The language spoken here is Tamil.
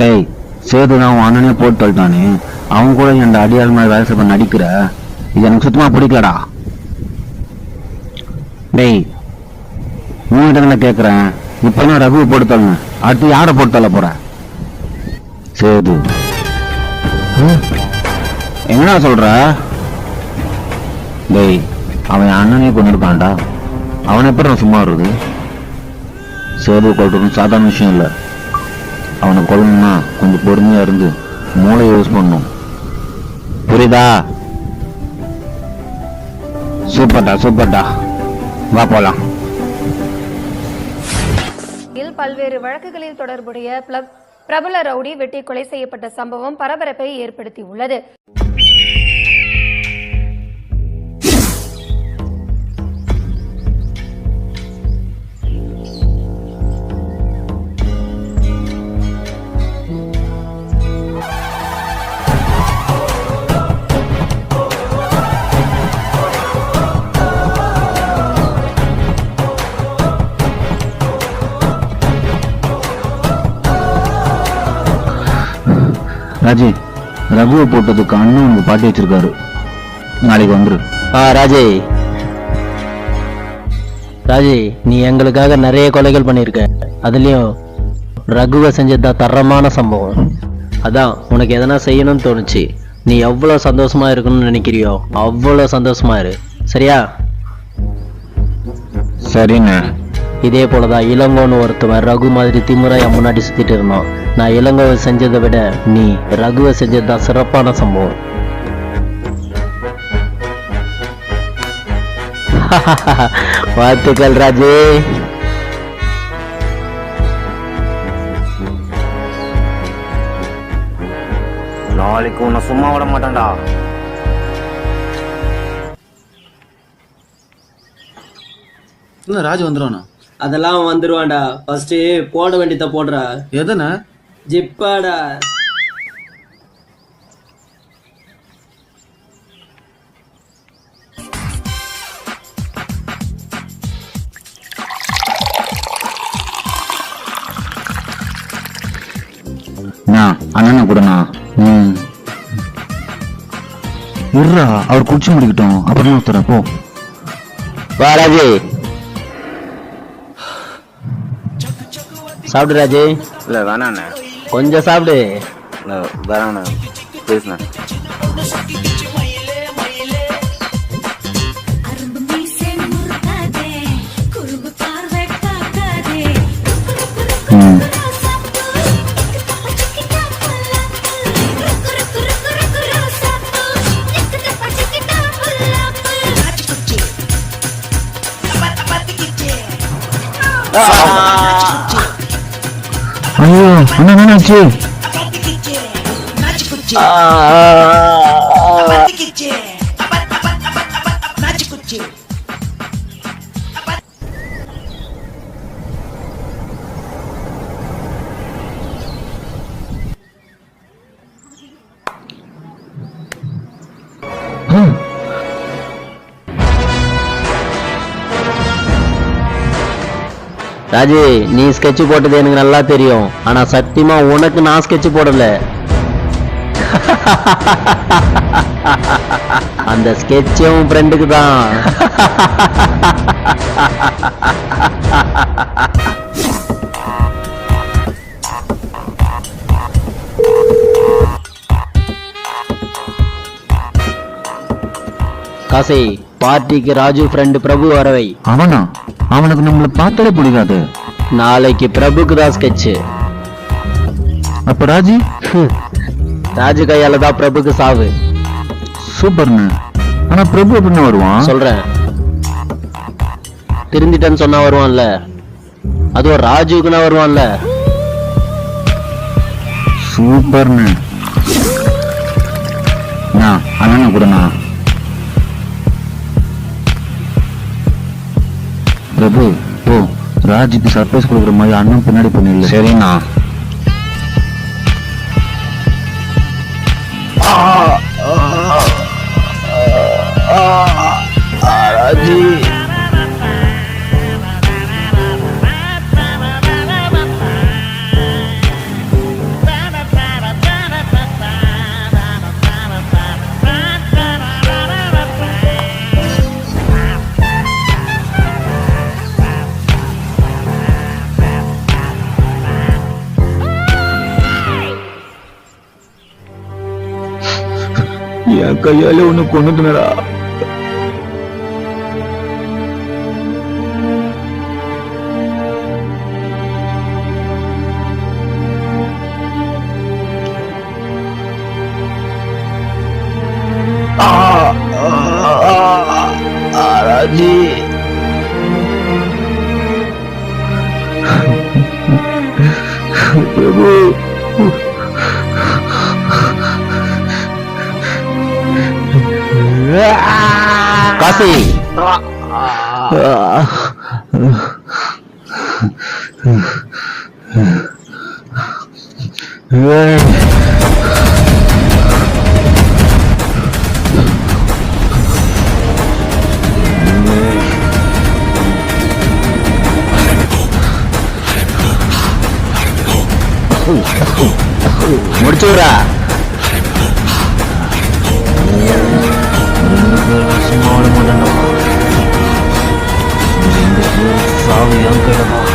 டேய், சேது தான் அவன் அண்ணனே போட்டு தள்ளிட்டானே, அவன் கூட என் அடியாள் மாதிரி வேலை செய்ய நடிக்கிற, இது எனக்கு சுத்தமா பிடிக்கலடா. டேய், உங்ககிட்ட நான் கேட்குறேன், இப்போ நான் ரகுவை போட்டு தள்ளணும், அடுத்து யாரை போட்டு தள்ள போற? சேது. என்னடா சொல்ற? டேய், அவன் அண்ணனே கொண்டு இருக்கான்டா, அவனை எப்படி நான் சும்மா வருது? சேது கொள்றது சாதாரண விஷயம் இல்லை. அவனை கொல்லணும்னா கொஞ்சம் பொறுமையா இருந்து மூளையை யூஸ் பண்ணணும், புரியுதா? சூப்பர்டா சூப்பர்டா, வா போலாம். பல்வேறு வழக்குகளில் தொடர்புடைய பிரபல ரவுடி வெட்டி கொலை செய்யப்பட்ட சம்பவம் பரபரப்பை ஏற்படுத்தியுள்ளது. ராஜி, ரகுவை போட்டதுக்கு அண்ணன் உனக்கு பாட்டி வச்சிருக்காரு, நாளைக்கு வந்துரு. ராஜி, நீ எங்களுக்காக நிறைய கொலைகள் பண்ணியிருக்க, அதுலயும் ரகுவை செஞ்சதா தரமான சம்பவம். அதான் உனக்கு எதனா செய்யணும்னு தோணுச்சு. நீ எவ்வளவு சந்தோஷமா இருக்கணும்னு நினைக்கிறியோ அவ்வளவு சந்தோஷமா இரு, சரியா? சரிண்ணே. இதே போலதான் இளங்கோன்னு ஒருத்தவன் ரகு மாதிரி திமுறை முன்னாடி சுத்திட்டு இருந்தான். நான் இளங்கோவை செஞ்சதை விட நீ ரகுவை செஞ்சதுதான் சிறப்பான சம்பவம். வாழ்த்துக்கள் ராஜே. நாளைக்கு உன்னை சும்மா விட மாட்டான்டா. என்ன ராஜு வந்துடுவானா? அதெல்லாம் வந்துருவான்டா. ஃபர்ஸ்ட் போட வேண்டியத போடுறா. எதனா? ஜிப்பாடா. அண்ணா கூடண்ணா. இருறா, அவர் குடிச்சு முடிக்கட்டும், அப்புறம் ஒருத்தர போ. வாராஜி, சாப்பிடு ராஜி. இல்ல வேணாண்ணே, கொஞ்சம் சாப்பிடு. வேணாண்ணே, ப்ளீஸ்ண்ணே. ஐயோ அண்ணா, என்னாச்சு? ராஜி, நீ ஸ்கெட்ச் போட்டது எனக்கு நல்லா தெரியும். ஆனா சத்தியமா உனக்கு நான் ஸ்கெட்ச் போடல. அந்த ஸ்கெட்சும் ஃப்ரெண்டுக்கு தான். காசை, பார்ட்டிக்கு ராஜு ஃப்ரெண்டு பிரபு வரவை. அவனா? அவனுக்கு நம்மள பார்த்தாலே பிடிக்காது. நாளைக்கு பிரபுக்கு தான் ஸ்கெட்ச். அப்ப ராஜி? ராஜு கையால தான் பிரபுக்கு சாவு. சூப்பர்ண்ணு. ஆனா பிரபு எப்படின்னு வருவான்? சொல்றேன், திருந்திட்டேன்னு சொன்னா வருவான்ல, அதுவும் ராஜுக்குன்னா வருவான்ல. சூப்பர்ண்ணு. அண்ணா கூடண்ணா. பிரபு போ, ராஜுக்கு சர்ப்ரைஸ் கொடுக்குற மாதிரி அண்ணன் பின்னாடி பண்ணிடல. சரிண்ணா. ராஜி, என் கையாலே ஒண்ணு கொண்டுட்டனடா. ராஜி, பிரபு, காசி, முடிச்சுடுறா. சும்மா விட மாட்டேன்டா. சாவு என் கையில தான்.